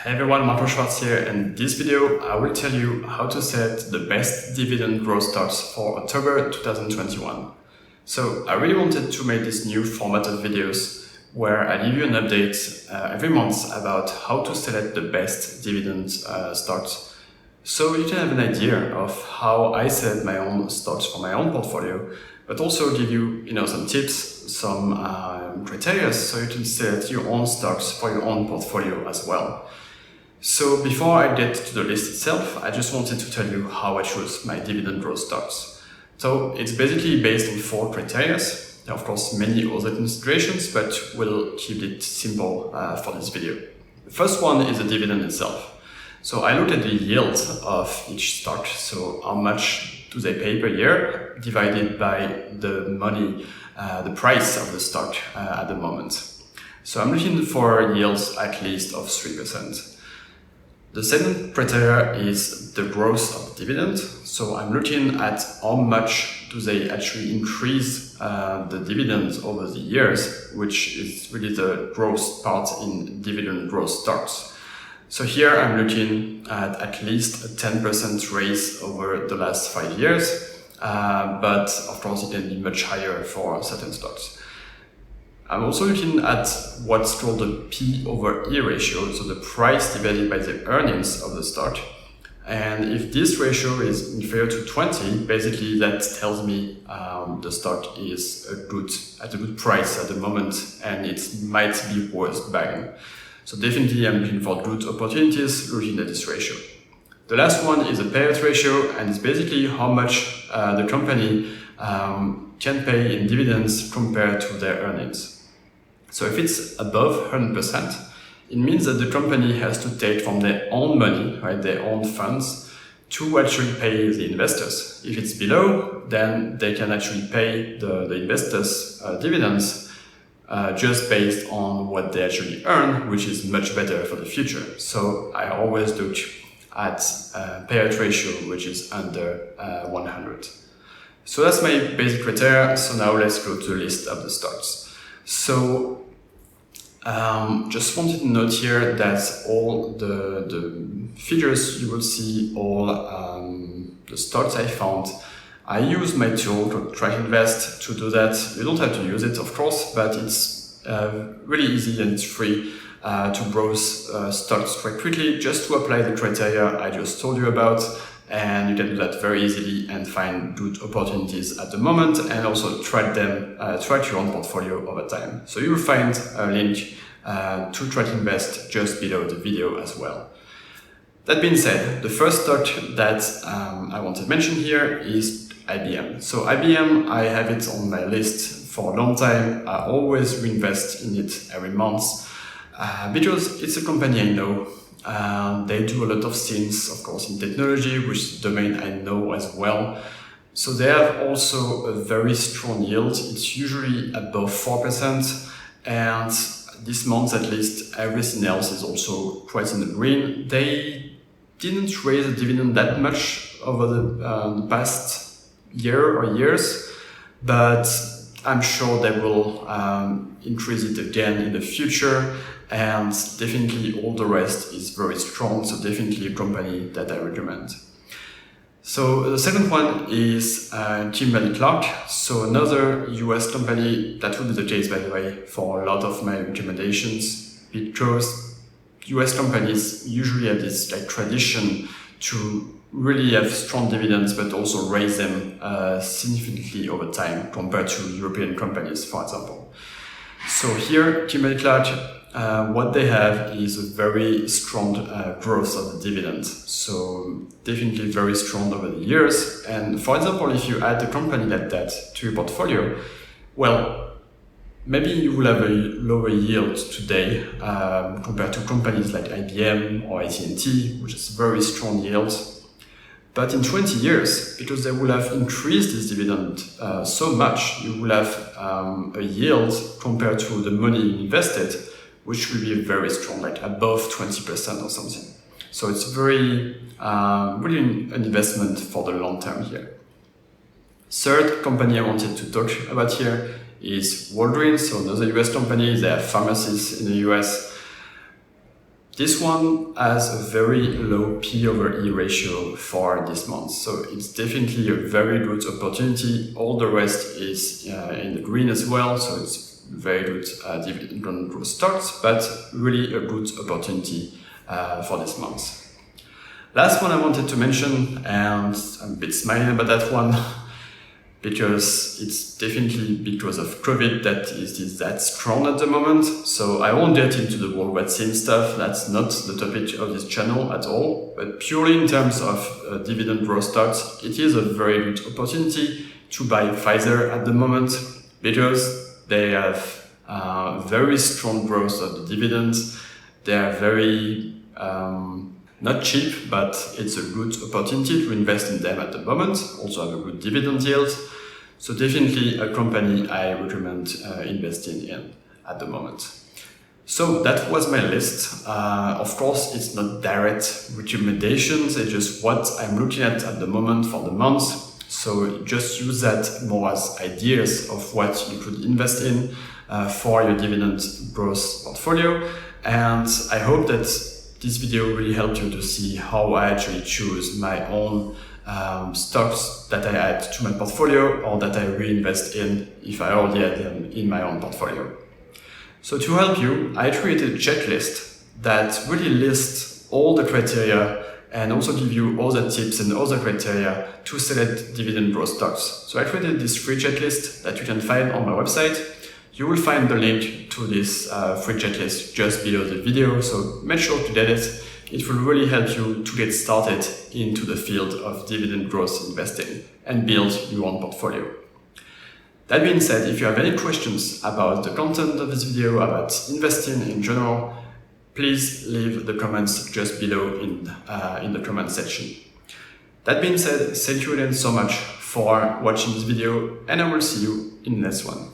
Hey everyone, Martin Schwartz here, and in this video I will tell you how to set the best dividend growth stocks for October 2021. So I really wanted to make this new format of videos where I give you an update every month about how to select the best dividend stocks, so you can have an idea of how I select my own stocks for my own portfolio, but also give you some tips, some criteria, so you can select your own stocks for your own portfolio as well. So before I get to the list itself, I just wanted to tell you how I choose my dividend growth stocks. So it's basically based on 4 criteria. There are of course many other considerations, but we'll keep it simple for this video. The first one is the dividend itself. So I look at the yield of each stock, so how much do they pay per year, divided by the money, the price of the stock at the moment. So I'm looking for yields at least of 3%. The second criteria is the growth of the dividend. So I'm looking at how much do they actually increase the dividends over the years, which is really the growth part in dividend growth stocks. So here I'm looking at least a 10% raise over the last 5 years, but of course it can be much higher for certain stocks. I'm also looking at what's called the P/E ratio, so the price divided by the earnings of the stock. And if this ratio is inferior to 20, basically that tells me the stock is at a good price at the moment, and it might be worth buying. So definitely I'm looking for good opportunities looking at this ratio. The last one is a payout ratio, and it's basically how much the company can pay in dividends compared to their earnings. So if it's above 100%, it means that the company has to take from their own money, right, their own funds, to actually pay the investors. If it's below, then they can actually pay the investors dividends just based on what they actually earn, which is much better for the future. So I always look at payout ratio, which is under 100. So that's my basic criteria. So now let's go to the list of the stocks. So just wanted to note here that all the figures you will see, all the stocks I found, I use my tool called Track Invest to do that. You don't have to use it, of course, but it's really easy and it's free to browse stocks quite quickly, just to apply the criteria I just told you about. And you can do that very easily and find good opportunities at the moment, and also track your own portfolio over time. So you will find a link to Track Invest just below the video as well. That being said, the first stock that I want to mention here is IBM. So IBM, I have it on my list for a long time. I always reinvest in it every month because it's a company I know. They do a lot of things, of course, in technology, which is a domain I know as well. So they have also a very strong yield. It's usually above 4%. And this month, at least, everything else is also quite in the green. They didn't raise the dividend that much over the past year or years, but I'm sure they will increase it again in the future. And definitely all the rest is very strong, so definitely a company that I recommend. So the second one is Kimberly-Clark, so another US company. That will be the case, by the way, for a lot of my recommendations, because US companies usually have this tradition to really have strong dividends, but also raise them significantly over time compared to European companies, for example. So here, Kimberly-Clark, what they have is a very strong growth of the dividend. So definitely very strong over the years. And for example, if you add a company like that to your portfolio, well, maybe you will have a lower yield today compared to companies like IBM or AT&T, which is very strong yields. But in 20 years, because they will have increased this dividend so much, you will have a yield compared to the money you invested, which will be very strong, like above 20% or something. So it's very, really an investment for the long term here. Third company I wanted to talk about here is Walgreens, so another US company. They have pharmacies in the US. This one has a very low P/E ratio for this month, so it's definitely a very good opportunity. All the rest is in the green as well, so it's very good dividend growth stocks, but really a good opportunity for this month. Last one I wanted to mention, and I'm a bit smiling about that one, because it's definitely because of COVID that is that strong at the moment. So I won't get into the whole vaccine stuff, that's not the topic of this channel at all, but purely in terms of dividend growth stocks, it is a very good opportunity to buy Pfizer at the moment, because they have very strong growth of the dividends. They are very not cheap, but it's a good opportunity to invest in them at the moment. Also have a good dividend yield. So definitely a company I recommend investing in at the moment. So that was my list. Of course, it's not direct recommendations, it's just what I'm looking at the moment for the month. So just use that more as ideas of what you could invest in for your dividend growth portfolio. And I hope that this video really helped you to see how I actually choose my own stocks that I add to my portfolio or that I reinvest in if I already had them in my own portfolio. So to help you, I created a checklist that really lists all the criteria and also give you all the tips and all the criteria to select dividend growth stocks. So I created this free checklist that you can find on my website. You will find the link to this free checklist just below the video, so make sure to get it. It will really help you to get started into the field of dividend growth investing and build your own portfolio. That being said, if you have any questions about the content of this video, about investing in general, please leave the comments just below in the comment section. That being said, thank you again so much for watching this video, and I will see you in the next one.